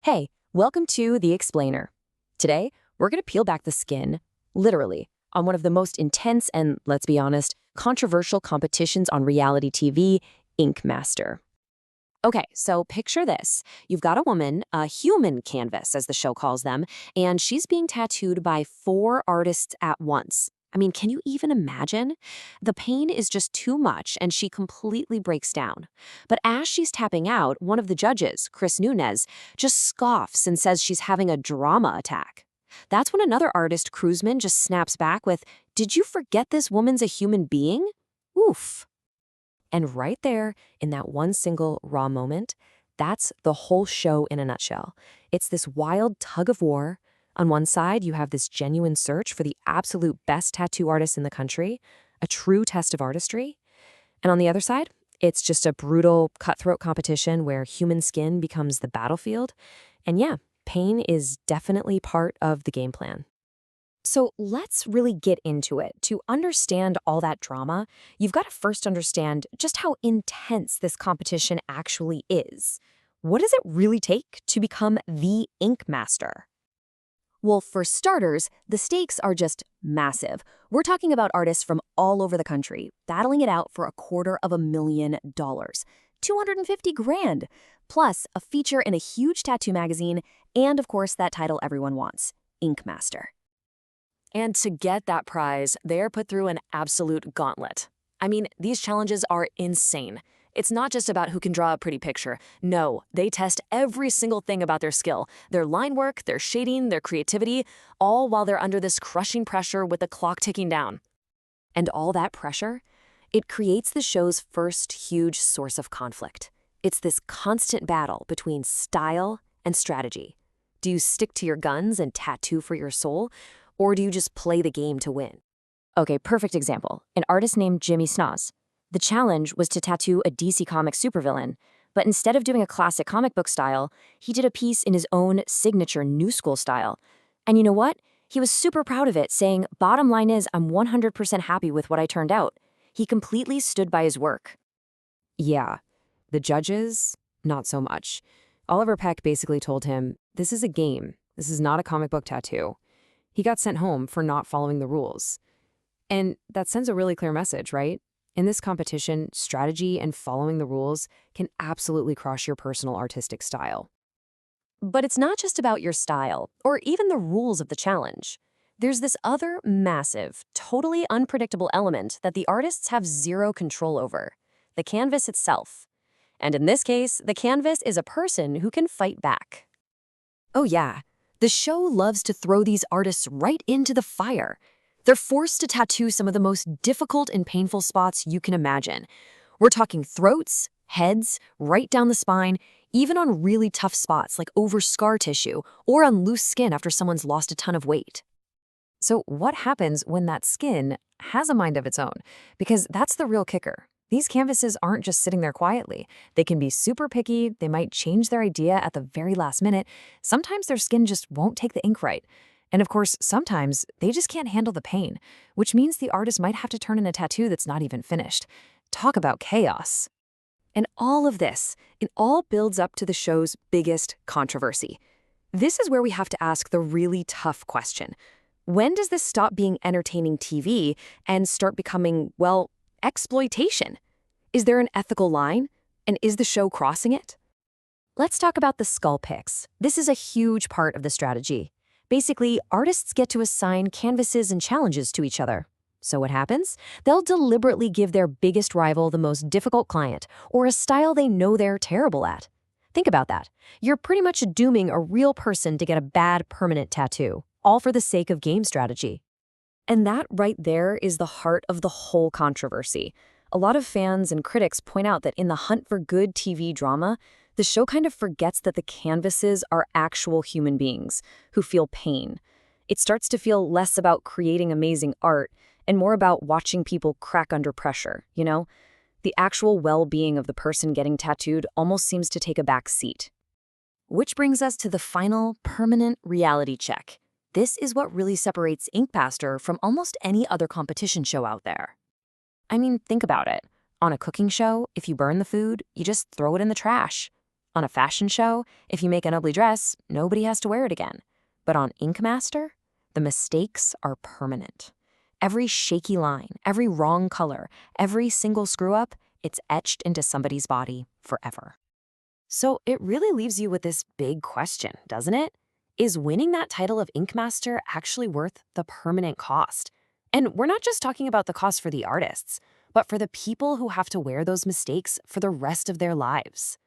Hey, welcome to The Explainer. Today, we're going to peel back the skin, literally, on one of the most intense and, let's be honest, controversial competitions on reality TV, Ink Master. Okay, so picture this. You've got a woman, a human canvas, as the show calls them, and she's being tattooed by 4 artists at once. I mean, can you even imagine? The pain is just too much, and she completely breaks down. But as she's tapping out, one of the judges, Chris Nunez, just scoffs and says she's having a drama attack. That's when another artist, Cruzman, just snaps back with, "Did you forget this woman's a human being?" Oof. And right there, in that one single raw moment, that's the whole show in a nutshell. It's this wild tug of war. On one side, you have this genuine search for the absolute best tattoo artist in the country, a true test of artistry. And on the other side, it's just a brutal, cutthroat competition where human skin becomes the battlefield. And yeah, pain is definitely part of the game plan. So let's really get into it. To understand all that drama, you've got to first understand just how intense this competition actually is. What does it really take to become the Ink Master? Well, for starters, the stakes are just massive. We're talking about artists from all over the country, battling it out for $250,000, 250 grand, plus a feature in a huge tattoo magazine, and of course that title everyone wants, Ink Master. And to get that prize, they're put through an absolute gauntlet. I mean, these challenges are insane. It's not just about who can draw a pretty picture. No, they test every single thing about their skill, their line work, their shading, their creativity, all while they're under this crushing pressure with the clock ticking down. And all that pressure, it creates the show's first huge source of conflict. It's this constant battle between style and strategy. Do you stick to your guns and tattoo for your soul? Or do you just play the game to win? Okay, perfect example. An artist named Jimmy Snos. The challenge was to tattoo a DC Comics supervillain, but instead of doing a classic comic book style, he did a piece in his own signature new school style. And you know what? He was super proud of it, saying, "Bottom line is, I'm 100% happy with what I turned out." He completely stood by his work. Yeah, the judges, not so much. Oliver Peck basically told him, "This is a game. This is not a comic book tattoo." He got sent home for not following the rules. And that sends a really clear message, right? In this competition, strategy and following the rules can absolutely cross your personal artistic style. But it's not just about your style, or even the rules of the challenge. There's this other massive, totally unpredictable element that the artists have zero control over, the canvas itself. And in this case, the canvas is a person who can fight back. Oh yeah. The show loves to throw these artists right into the fire. They're forced to tattoo some of the most difficult and painful spots you can imagine. We're talking throats, heads, right down the spine, even on really tough spots like over scar tissue or on loose skin after someone's lost a ton of weight. So what happens when that skin has a mind of its own? Because that's the real kicker. These canvases aren't just sitting there quietly. They can be super picky, they might change their idea at the very last minute. Sometimes their skin just won't take the ink right. And of course, sometimes they just can't handle the pain, which means the artist might have to turn in a tattoo that's not even finished. Talk about chaos. And all of this, it all builds up to the show's biggest controversy. This is where we have to ask the really tough question. When does this stop being entertaining TV and start becoming, well, exploitation? Is there an ethical line? And is the show crossing it? Let's talk about the skull picks. This is a huge part of the strategy. Basically, artists get to assign canvases and challenges to each other. So what happens? They'll deliberately give their biggest rival the most difficult client, or a style they know they're terrible at. Think about that. You're pretty much dooming a real person to get a bad permanent tattoo, all for the sake of game strategy. And that right there is the heart of the whole controversy. A lot of fans and critics point out that in the hunt for good TV drama, the show kind of forgets that the canvases are actual human beings who feel pain. It starts to feel less about creating amazing art and more about watching people crack under pressure, you know? The actual well-being of the person getting tattooed almost seems to take a back seat. Which brings us to the final permanent reality check. This is what really separates Ink Master from almost any other competition show out there. I mean, think about it. On a cooking show, if you burn the food, you just throw it in the trash. On a fashion show, if you make an ugly dress, nobody has to wear it again. But on Ink Master, the mistakes are permanent. Every shaky line, every wrong color, every single screw-up, it's etched into somebody's body forever. So it really leaves you with this big question, doesn't it? Is winning that title of Ink Master actually worth the permanent cost? And we're not just talking about the cost for the artists, but for the people who have to wear those mistakes for the rest of their lives.